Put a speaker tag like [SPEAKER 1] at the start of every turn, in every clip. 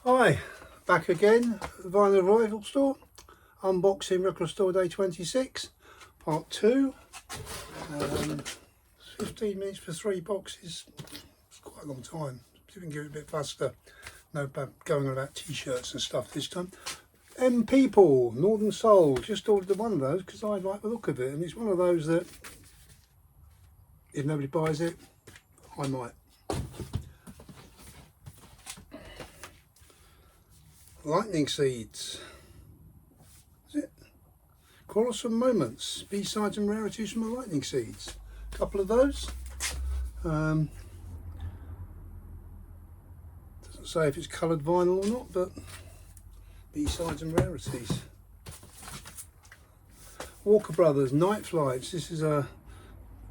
[SPEAKER 1] Hi, back again at the Vinyl Revival Store, unboxing Record Store Day 26, part 2. 15 minutes for 3 boxes, it's quite a long time. See if we can give it a bit faster. No bad going on about t-shirts and stuff this time. People, Northern Soul, just ordered one of those because I like the look of it, and it's one of those that if nobody buys it, I might. Lightning Seeds. Is it? Quarrelsome Moments, B-sides and rarities from the Lightning Seeds. A couple of those. Doesn't say if it's coloured vinyl or not, but B-sides and rarities. Walker Brothers, Night Flights. This is a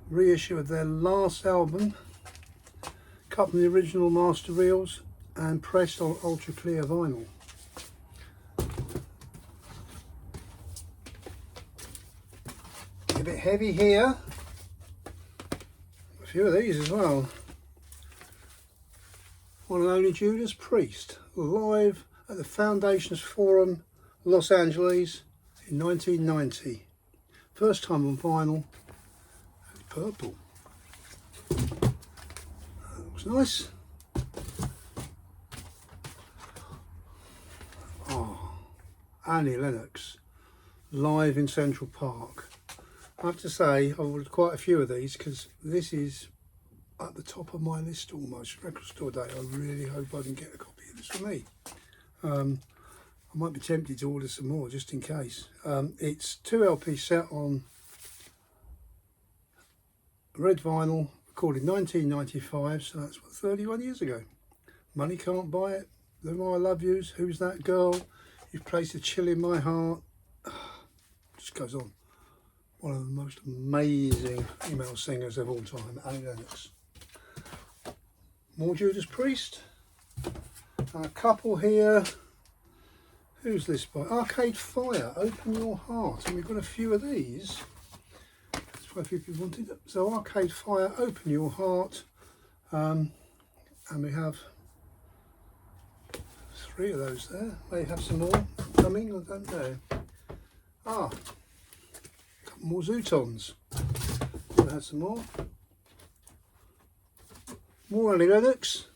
[SPEAKER 1] reissue of their last album. Cut from the original master reels and pressed on ultra clear vinyl. A bit heavy here. A few of these as well. One and only Judas Priest, live at the Foundations Forum, Los Angeles in 1990. First time on vinyl, and purple. That looks nice. Oh, Annie Lennox, live in Central Park. I have to say, I've ordered quite a few of these because this is at the top of my list almost. Record Store Day. I really hope I can get a copy of this for me. I might be tempted to order some more just in case. It's 2 LP set on red vinyl, recorded 1995, so that's what, 31 years ago. Money Can't Buy It, The More I Love Yous, Who's That Girl, You've Placed a Chill in My Heart. Just goes on. One of the most amazing female singers of all time, Annie Lennox. More Judas Priest. And a couple here. Who's this by? Arcade Fire, Open Your Heart. And we've got a few of these. That's what a few people wanted. So Arcade Fire, Open Your Heart. And we have 3 of those there. May have some more coming, I don't know. More Zootons. We'll have some more. More Annie Lennox.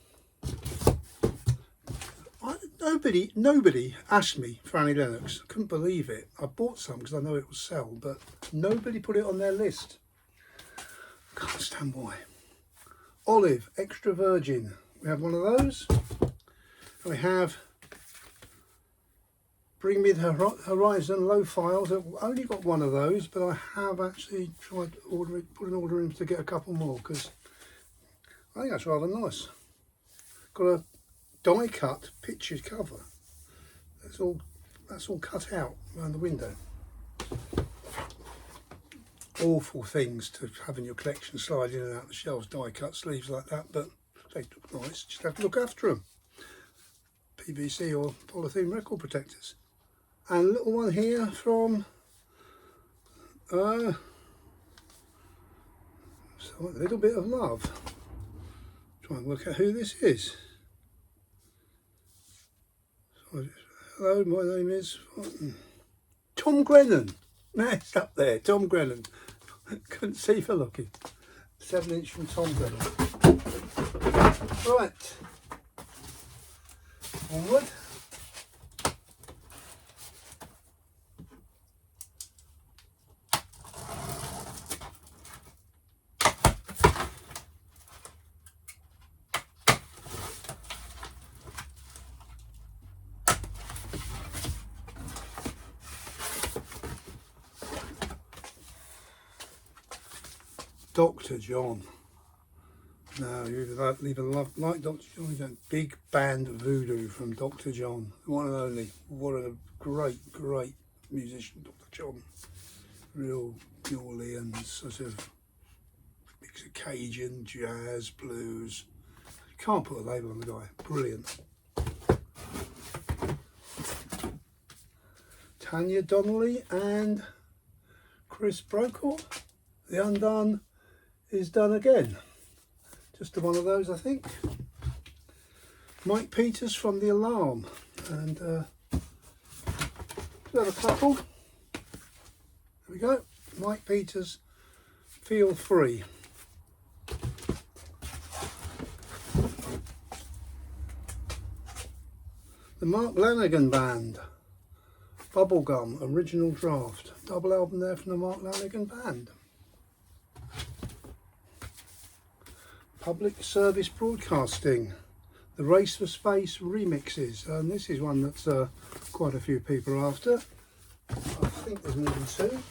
[SPEAKER 1] Nobody asked me for Annie Lennox. I couldn't believe it. I bought some because I know it will sell, but nobody put it on their list. Can't stand why. Olive, Extra Virgin. We have one of those. And we have Bring Me the Horizon Low Files. I've only got one of those, but I have actually tried to put an order in to get a couple more because I think that's rather nice. Got a die cut pictured cover. That's all cut out around the window. Awful things to have in your collection, slide in and out the shelves, die cut sleeves like that, but they look nice. Just have to look after them. PVC or polythene record protectors. And a little one here from so A Little Bit of Love. Try and work out who this is. So, hello, my name is Tom Grennan. That's up there, Tom Grennan. Couldn't see for looking. 7-inch from Tom Grennan. Right. Onward. Dr. John. Now, you either like Dr. John, you don't. Big Band Voodoo from Dr. John. One and only. What a great musician, Dr. John. Real New Orleans, sort of mix of Cajun, jazz, blues. You can't put a label on the guy. Brilliant. Tanya Donnelly and Chris Brokaw. The Undone is Done Again. Just one of those, I think. Mike Peters from The Alarm, and we have a couple. There we go, Mike Peters, Feel Free. The Mark Lanegan Band, Bubblegum, original draft. Double album there from the Mark Lanegan Band. Public Service Broadcasting, The Race for Space remixes. And this is one that's quite a few people are after. I think there's more than two.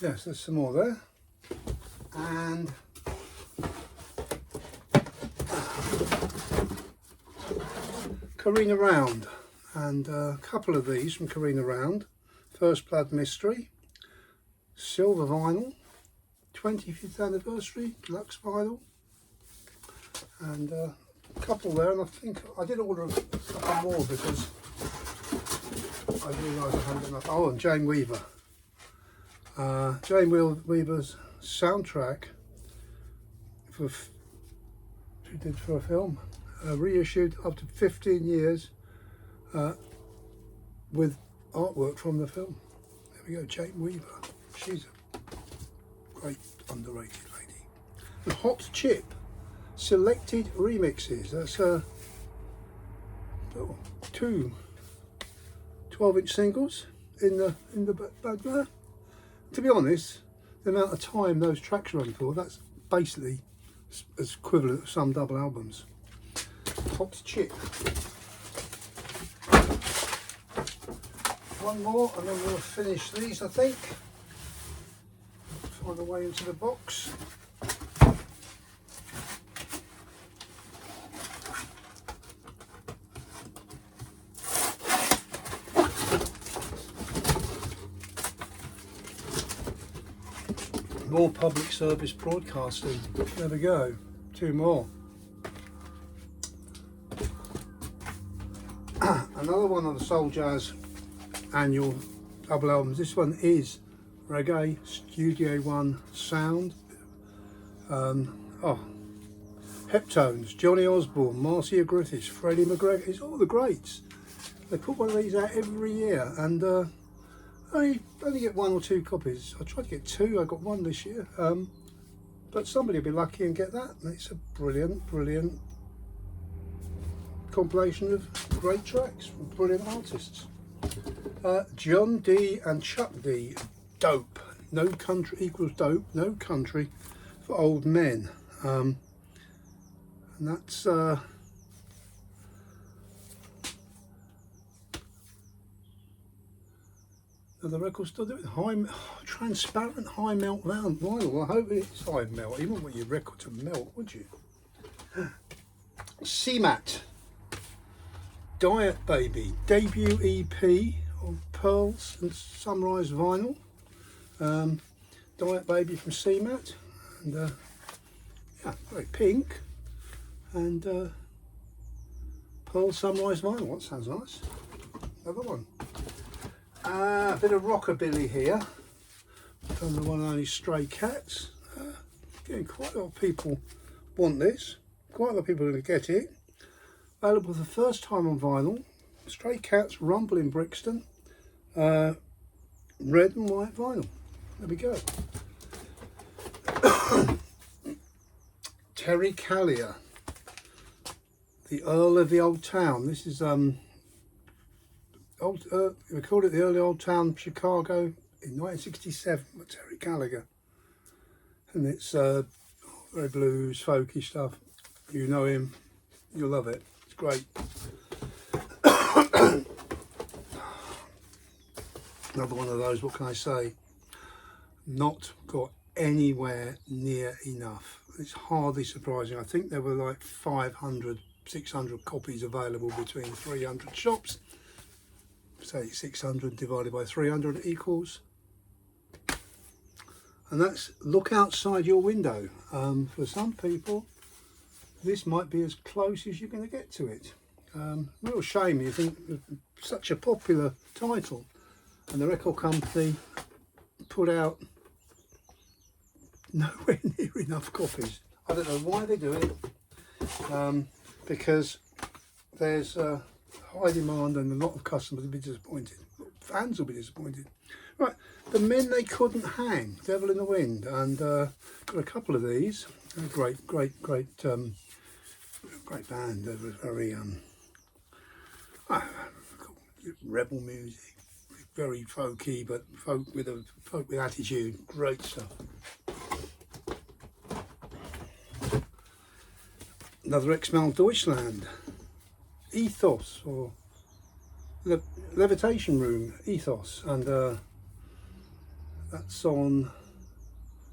[SPEAKER 1] Yes, there's some more there. And Carina Round, and a couple of these from Carina Round. First Blood Mystery, silver vinyl, 25th anniversary deluxe vinyl, and a couple there. And I think I did order a couple more because I realised I hadn't enough. Oh, and Jane Weaver, Weaver's soundtrack for she did for a film. Reissued after 15 years with artwork from the film. There we go, Jane Weaver. She's a great underrated lady. And Hot Chip, selected remixes. That's two 12-inch singles in the bag there. To be honest, the amount of time those tracks run for, that's basically as equivalent to some double albums. Hot Chip. One more and then we'll finish these, I think. Find a way into the box. More Public Service Broadcasting. There we go. Two more. Another one of the Soul Jazz annual double albums. This one is Reggae Studio One Sound. Heptones, Johnny Osborne, Marcia Griffiths, Freddie McGregor. It's all the greats. They put one of these out every year, and I only get one or two copies. I tried to get two. I got one this year, but somebody will be lucky and get that. And it's a brilliant compilation of great tracks from brilliant artists. John D and Chuck D, Dope. No Country equals Dope. No Country for Old Men. And that's now the record's still doing transparent high melt vinyl. I hope it's high melt. You wouldn't want your record to melt, would you? CMAT. Diet Baby, debut EP of Pearls and Sunrise vinyl. Diet Baby from CMAT, and very pink, and Pearl Sunrise vinyl. That sounds nice. Another one. A bit of rockabilly here from the one and only Stray Cats. Again, quite a lot of people want this. Quite a lot of people are going to get it. Available for the first time on vinyl. Stray Cats, Rumble in Brixton, red and white vinyl. There we go. Terry Callier, the Earl of the Old Town. This is recorded at the early Old Town, Chicago in 1967 by Terry Callier, and it's very blues, folky stuff. You know him, you'll love it. Great. Another one of those, what can I say, not got anywhere near enough. It's hardly surprising. I think there were like 500, 600 copies available between 300 shops. Say 600 divided by 300 equals. And that's Look Outside Your Window. For some people, this might be as close as you're going to get to it. Real shame, you think, such a popular title, and the record company put out nowhere near enough copies. I don't know why they do it. because there's high demand and a lot of customers will be disappointed. Fans will be disappointed. Right, the Men They Couldn't Hang, Devil in the Wind, and got a couple of these. Great band. They were very rebel music, very folky, but folk with attitude. Great stuff. Another X-Mal Deutschland, Ethos, or Levitation Room, Ethos, and that's on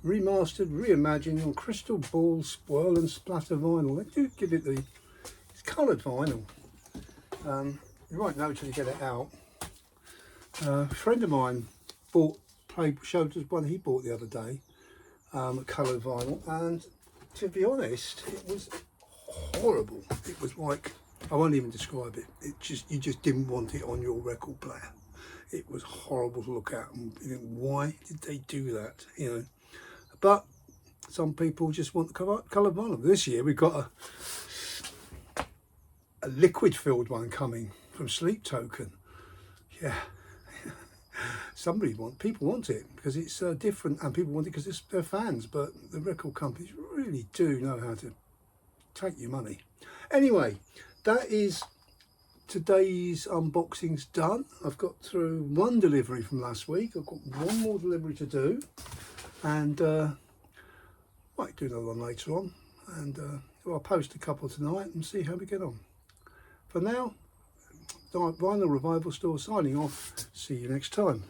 [SPEAKER 1] remastered, reimagined on crystal ball, swirl and splatter vinyl. They do give it it's coloured vinyl. You won't know till you get it out. A friend of mine showed us one he bought the other day, coloured vinyl, and to be honest, it was horrible. It was like, I won't even describe it. You just didn't want it on your record player. It was horrible to look at, and you think, why did they do that? You know, but some people just want the coloured vinyl. This year we've got a liquid-filled one coming from Sleep Token. Yeah, people want it because it's different, and people want it because they're fans. But the record companies really do know how to take your money. Anyway, that is today's unboxing's done. I've got through one delivery from last week. I've got one more delivery to do, and might do another one later on, and I'll post a couple tonight and see how we get on. For now, Vinyl Revival Store signing off. See you next time.